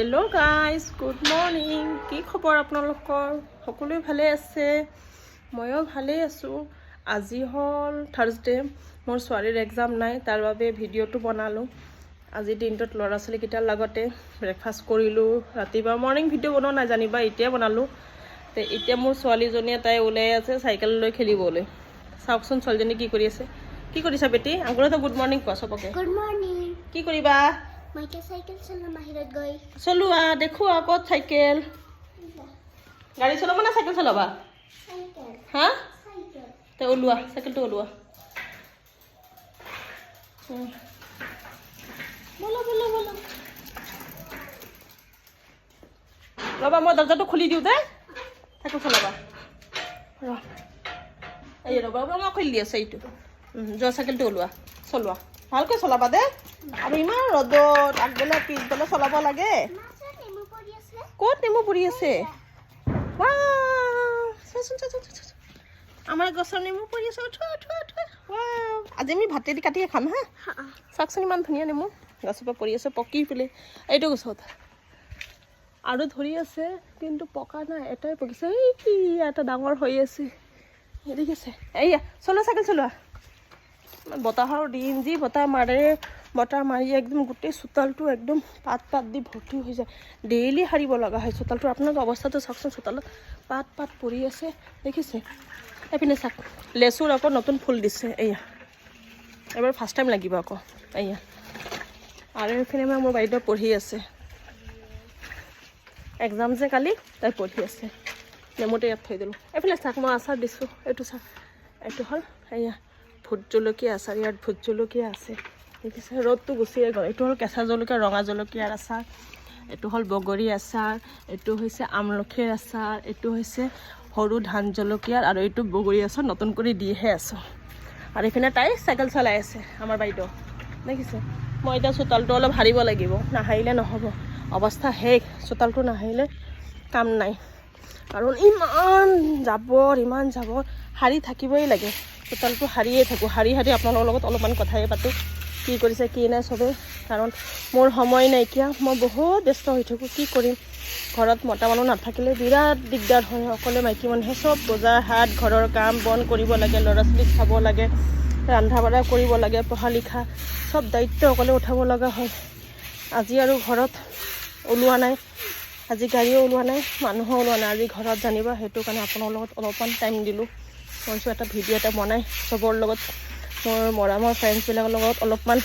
hello guys good morning की खबर आपनलोকৰ সকলোৱে ভালে আছে ময়ো ভালে আছো আজি হল থাৰ্সডে মোৰ ছোৱালীৰ এক্সাম নাই তাৰ বাবে ভিডিওটো বনালো আজি দিনটোত লৰা ছোৱালী কিটাৰ লগতে ব্ৰেকফাষ্ট কৰিলো ৰাতিবা মৰ্নিং ভিডিও বনোৱা নাই জানিবা এতিয়া বনালো তে এতিয়া মোৰ ছোৱালীজনীয়ে তাই ওলাই আছে সাইকেল লৈ খেলিবলৈ চাওকচোন ছোৱালীজনী কি কৰি আছে কি কৰিছা বেটি আগুৰতো গুড মৰ্নিং কোৱা সবকে গুড মৰ্নিং কি কৰিবা মাইকে সাইকেল চলাম বাহিৰত গৈ চলোৱা দেখো আকত সাইকেল গাড়ী চলাবা না সাইকেল চলাবা সাইকেল হা সাইকেল তে ওলোৱা সাইকেলটো ওলোৱা বলো বলো বলো ৰবা মই দৰজাটো খুলি দিওঁ দে সাইকেল চলাবা ৰ এই ৰবা মই খুলি দি আছে এইটো যোৱা সাইকেলটো ওলোৱা চলোৱা ভালকৈ চলাবা দে আৰু ইমান ৰ'দত আগবেলা পিছবেলা চলাব লাগে ক'ত নেমু পৰি আছে আমাৰ গছৰ নেমু পৰি আছে আজি আমি ভাতেদি কাটিয়ে খাম হা চাওকচোন ইমান ধুনীয়া নেমু গছৰ পৰা পৰি আছে পকি পেলে এইটো গছত আৰু ধৰি আছে কিন্তু পকা নাই এটাই পকিছে এই কি এটা ডাঙৰ হৈ আছে দেখিছে এইয়া চলোৱা চাইকেল চলোৱা বতাহৰ দিন যি বতাহ মাৰে বতাহ মাৰি একদম গোটেই চোতালটো একদম পাত পাত দি ভৰ্তি হৈ যায় ডেইলি সাৰিব লগা হয় চোতালটো আপোনালোকৰ অৱস্থাটো চাওকচোন চোতালত পাত পাত পৰি আছে দেখিছে এইপিনে চাওক লেচুৰ আকৌ নতুন ফুল দিছে এয়া এবাৰ ফাৰ্ষ্ট টাইম লাগিব আকৌ এয়া আৰু এইপিনে মোৰ বাইদেউ পঢ়ি আছে এক্সাম যে কালি তাই পঢ়ি আছে নেমুটো ইয়াত থৈ দিলোঁ এইফালে চাওক মই আচাৰ দিছোঁ এইটো চাওক এইটো হ'ল এয়া ভোট জলকীয়া আচাৰ ইয়াত ভোট জলকীয়া আছে দেখিছে ৰ'দটো গুচিয়ে গ'ল এইটো হ'ল কেঁচা জলকীয়া ৰঙা জলকীয়াৰ আচাৰ এইটো হ'ল বগৰী আচাৰ এইটো হৈছে আমলখিৰ আচাৰ এইটো হৈছে সৰু ধান জলকীয়াৰ আৰু এইটো বগৰী আচাৰ নতুন কৰি দিহে আছোঁ আৰু এইপিনে তাই চাইকেল চলাই আছে আমাৰ বাইদেউ দেখিছে মই এতিয়া চোতালটো অলপ সাৰিব লাগিব নাসাৰিলে নহ'ব অৱস্থা শেষ চোতালটো নাসাৰিলে কাম নাই কাৰণ ইমান জাবৰ সাৰি থাকিবই লাগে চোতালটো সাৰিয়ে থাকোঁ সাৰি আপোনালোকৰ লগত অলপমান কথাই পাতোঁ কি কৰিছে কি নাই চবেই কাৰণ মোৰ সময় নাইকিয়া মই বহুত ব্যস্ত হৈ থাকোঁ কি কৰিম ঘৰত মতা মানুহ নাথাকিলে বিৰাট দিগদাৰ হয় অকলে মাইকী মানুহে চব বজাৰ হাত ঘৰৰ কাম বন কৰিব লাগে ল'ৰা ছোৱালীক চাব লাগে ৰন্ধা বঢ়া কৰিব লাগে পঢ়া লিখা চব দায়িত্ব অকলে উঠাব লগা হয় আজি আৰু ঘৰত ওলোৱা নাই আজি গাড়ীও ওলোৱা নাই মানুহো ওলোৱা নাই আজি ঘৰত জানিবা সেইটো কাৰণে আপোনাৰ লগত অলপমান টাইম দিলোঁ মইছোঁ এটা ভিডিঅ' এটা বনাই চবৰ লগত মোৰ মৰমৰ ফ্ৰেণ্ডছবিলাকৰ লগত অলপমান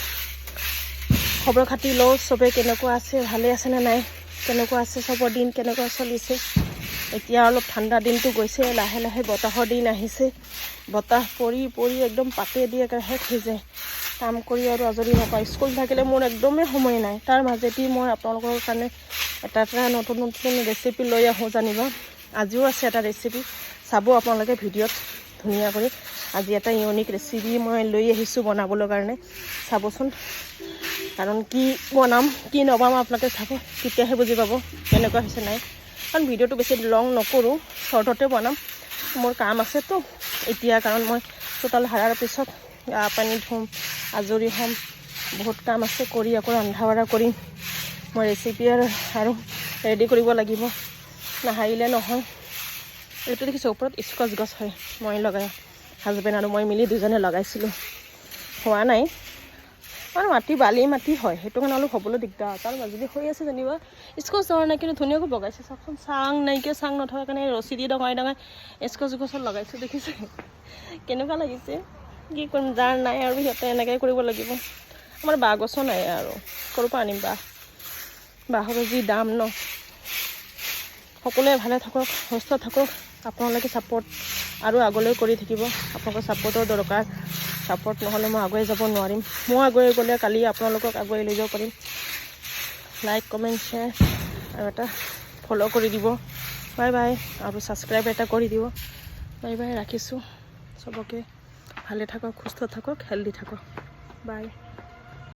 খবৰ খাতি লওঁ চবেই কেনেকুৱা আছে ভালে আছেনে নাই কেনেকুৱা আছে চবৰ দিন কেনেকুৱা চলিছে এতিয়া অলপ ঠাণ্ডা দিনটো গৈছে লাহে লাহে বতাহৰ দিন আহিছে বতাহ পৰি একদম পাতে দি একেবাৰে শেষ হৈ যায় কাম কৰি আৰু আজৰি নাপাওঁ স্কুল থাকিলে মোৰ একদমেই সময় নাই তাৰ মাজেদি মই আপোনালোকৰ কাৰণে এটা নতুন ৰেচিপি লৈ আহোঁ জানিবা আজিও আছে এটা ৰেচিপি চাব আপোনালোকে ভিডিঅ'ত ধুনীয়া কৰি আজি এটা ইউনিক ৰেচিপি মই লৈ আহিছোঁ বনাবলৈ কাৰণে চাবচোন কাৰণ কি বনাম কি নবনাম আপোনালোকে চাব তেতিয়াহে বুজি পাব কেনেকুৱা হৈছে নাই কাৰণ ভিডিঅ'টো বেছি লং নকৰোঁ শ্বৰ্টতে বনাম মোৰ কাম আছেতো এতিয়া কাৰণ মই চোতাল সাৰাৰ পিছত পানী ধুম আজৰি হ'ম বহুত কাম আছে কৰি আকৌ ৰন্ধা বঢ়া কৰিম মই ৰেচিপি আৰু ৰেডি কৰিব লাগিব নাসাৰিলে নহয় এইটো দেখিছোঁ ওপৰত স্কচ গছ হয় মই লগাই হাজবেণ্ড আৰু মই মিলি দুজনে লগাইছিলোঁ হোৱা নাই আৰু বালি মাটি হয় সেইটো কাৰণে অলপ হ'বলৈ দিগদাৰ তাৰ মাজুলি হৈ আছে যেনিবা স্কচ ধৰা নাই কিন্তু ধুনীয়াকৈ বগাইছে চাওকচোন চাং নাইকিয়া চাং নথকাৰ কাৰণে ৰছী দি ডঙাই স্কচ গছত লগাইছোঁ দেখিছে কেনেকুৱা লাগিছে কি কৰিম যাৰ নাই আৰু সিহঁতে এনেকৈ কৰিব লাগিব আমাৰ বাঁহ গছো নাই আৰু ক'ৰ পৰা আনিম বাঁহৰ যি দাম ন সকলোৱে ভালে থাকক সুস্থ থাকক আপোনালোকে ছাপোৰ্ট আৰু আগলৈ কৰি থাকিব আপোনালোকৰ ছাপোৰ্টৰ দৰকাৰ ছাপোৰ্ট নহ'লে মই আগুৱাই যাব নোৱাৰিম মই আগুৱাই গ'লে কালি আপোনালোকক আগুৱাই লৈ যাব পাৰিম লাইক কমেণ্ট শ্বেয়াৰ আৰু এটা ফ'ল' কৰি দিব বাই বাই আৰু ছাবস্ক্ৰাইব এটা কৰি দিব বাই বাই ৰাখিছোঁ চবকে ভালে থাকক সুস্থ থাকক হেল্ডি থাকক বাই